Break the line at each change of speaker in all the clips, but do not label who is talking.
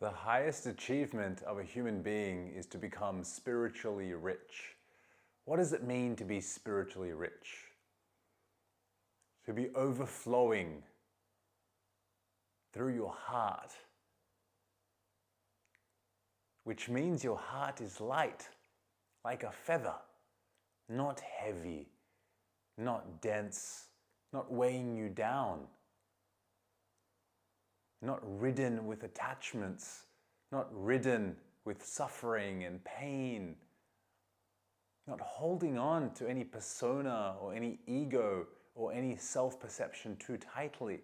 The highest achievement of a human being is to become spiritually rich. What does it mean to be spiritually rich? To be overflowing through your heart, which means your heart is light, like a feather, not heavy, not dense, not weighing you down, not ridden with attachments, not ridden with suffering and pain, not holding on to any persona or any ego or any self-perception too tightly.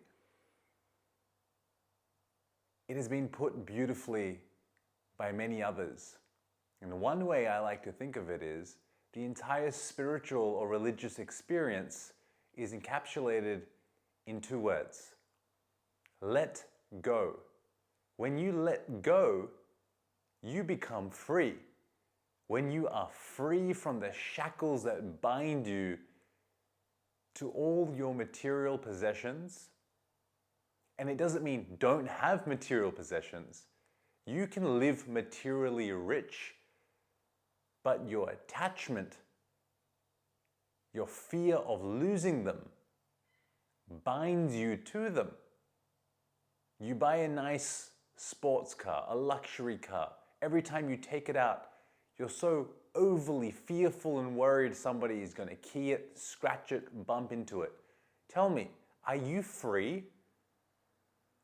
It has been put beautifully by many others. And one way I like to think of it is the entire spiritual or religious experience is encapsulated in two words: let go. When you let go, you become free. When you are free from the shackles that bind you to all your material possessions, and it doesn't mean don't have material possessions. You can live materially rich, but your attachment, your fear of losing them, binds you to them. You buy a nice sports car, a luxury car. Every time you take it out, you're so overly fearful and worried somebody is going to key it, scratch it, bump into it. Tell me, are you free?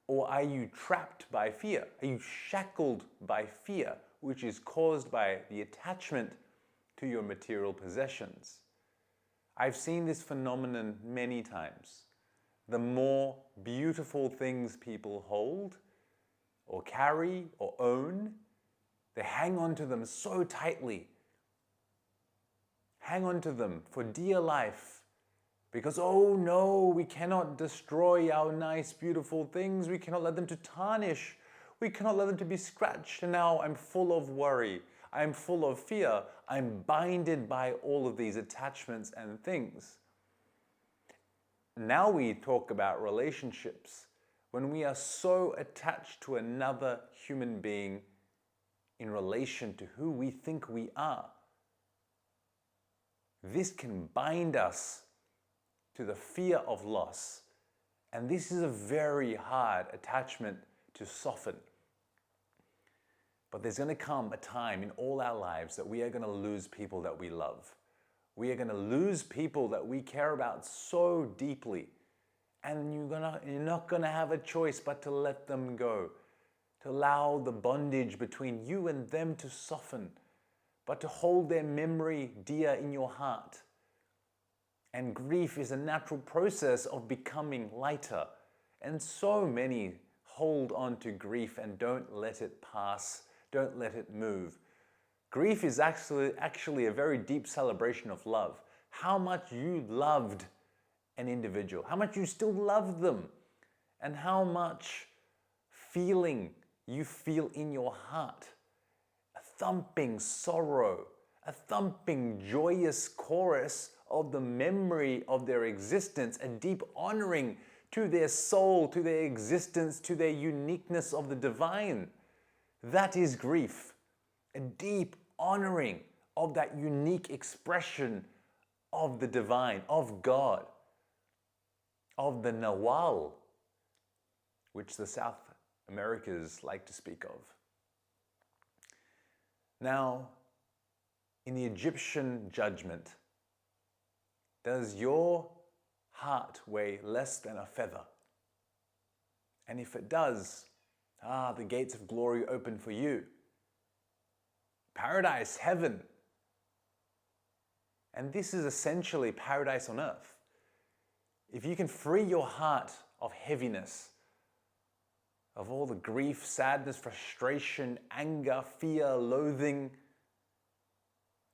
Or are you trapped by fear? Are you shackled by fear, which is caused by the attachment to your material possessions? I've seen this phenomenon many times. The more beautiful things people hold, or carry, or own, they hang on to them so tightly. Hang on to them for dear life. Because, oh no, we cannot destroy our nice, beautiful things. We cannot let them to tarnish. We cannot let them to be scratched. And now I'm full of worry. I'm full of fear. I'm binded by all of these attachments and things. Now we talk about relationships. When we are so attached to another human being in relation to who we think we are, this can bind us to the fear of loss. And this is a very hard attachment to soften. But there's going to come a time in all our lives that we are going to lose people that we love. We are going to lose people that we care about so deeply. And you're not going to have a choice but to let them go. To allow the bondage between you and them to soften. But to hold their memory dear in your heart. And grief is a natural process of becoming lighter. And so many hold on to grief and don't let it pass, don't let it move. Grief is actually a very deep celebration of love. How much you loved an individual, how much you still love them, and how much feeling you feel in your heart. A thumping sorrow, a thumping joyous chorus of the memory of their existence, a deep honoring to their soul, to their existence, to their uniqueness of the divine. That is grief, a deep honoring of that unique expression of the divine, of God, of the Nawal, which the South Americas like to speak of. Now, in the Egyptian judgment, does your heart weigh less than a feather? And if it does, the gates of glory open for you. Paradise, heaven. And this is essentially paradise on earth. If you can free your heart of heaviness, of all the grief, sadness, frustration, anger, fear, loathing,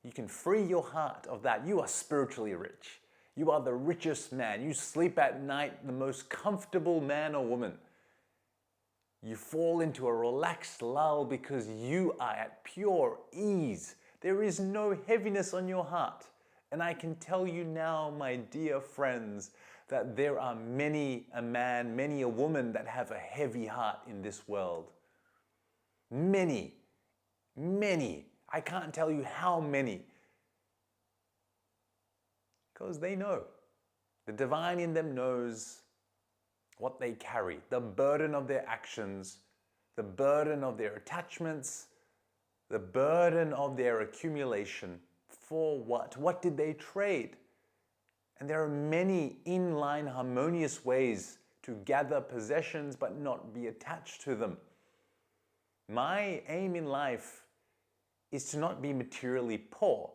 you can free your heart of that. You are spiritually rich. You are the richest man. You sleep at night the most comfortable man or woman. You fall into a relaxed lull because you are at pure ease. There is no heaviness on your heart. And I can tell you now, my dear friends, that there are many a man, many a woman that have a heavy heart in this world. Many, many. I can't tell you how many. Because they know. The divine in them knows what they carry, the burden of their actions, the burden of their attachments, the burden of their accumulation. For what? What did they trade? And there are many in-line harmonious ways to gather possessions but not be attached to them. My aim in life is to not be materially poor.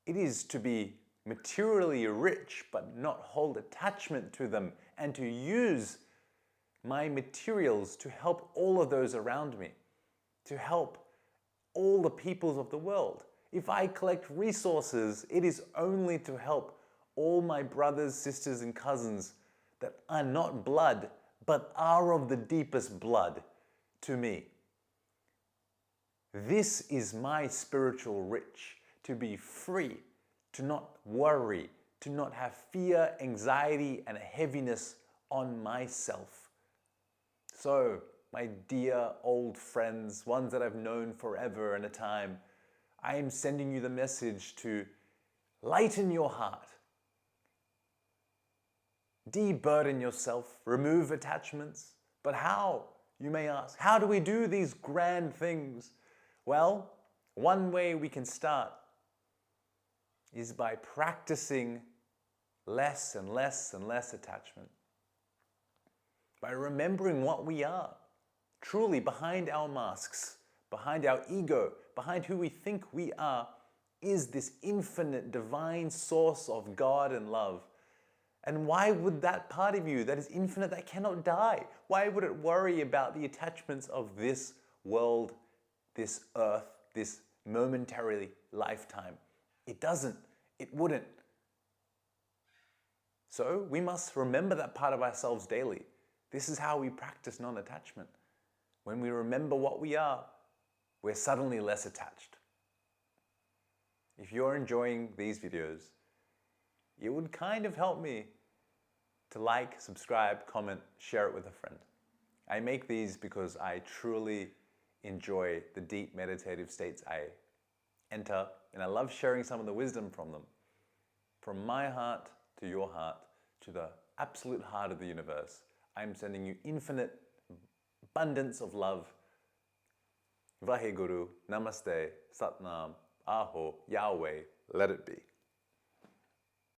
It is to be materially rich but not hold attachment to them, and to use my materials to help all of those around me, to help all the peoples of the world. If I collect resources, it is only to help all my brothers, sisters, and cousins that are not blood, but are of the deepest blood to me. This is my spiritual rich, to be free, to not worry, to not have fear, anxiety, and a heaviness on myself. So, my dear old friends, ones that I've known forever and a time, I am sending you the message to lighten your heart. Deburden yourself, remove attachments. But how, you may ask? How do we do these grand things? Well, one way we can start is by practicing less and less and less attachment. By remembering what we are, truly behind our masks, behind our ego, behind who we think we are, is this infinite divine source of God and love. And why would that part of you that is infinite, that cannot die, why would it worry about the attachments of this world, this earth, this momentary lifetime? It doesn't. It wouldn't. So we must remember that part of ourselves daily. This is how we practice non-attachment. When we remember what we are, we're suddenly less attached. If you're enjoying these videos, it would kind of help me to like, subscribe, comment, share it with a friend. I make these because I truly enjoy the deep meditative states I enter, and I love sharing some of the wisdom from them. From my heart to your heart, to the absolute heart of the universe, I'm sending you infinite abundance of love. Vaheguru, Namaste, Satnam, Aho, Yahweh, let it be.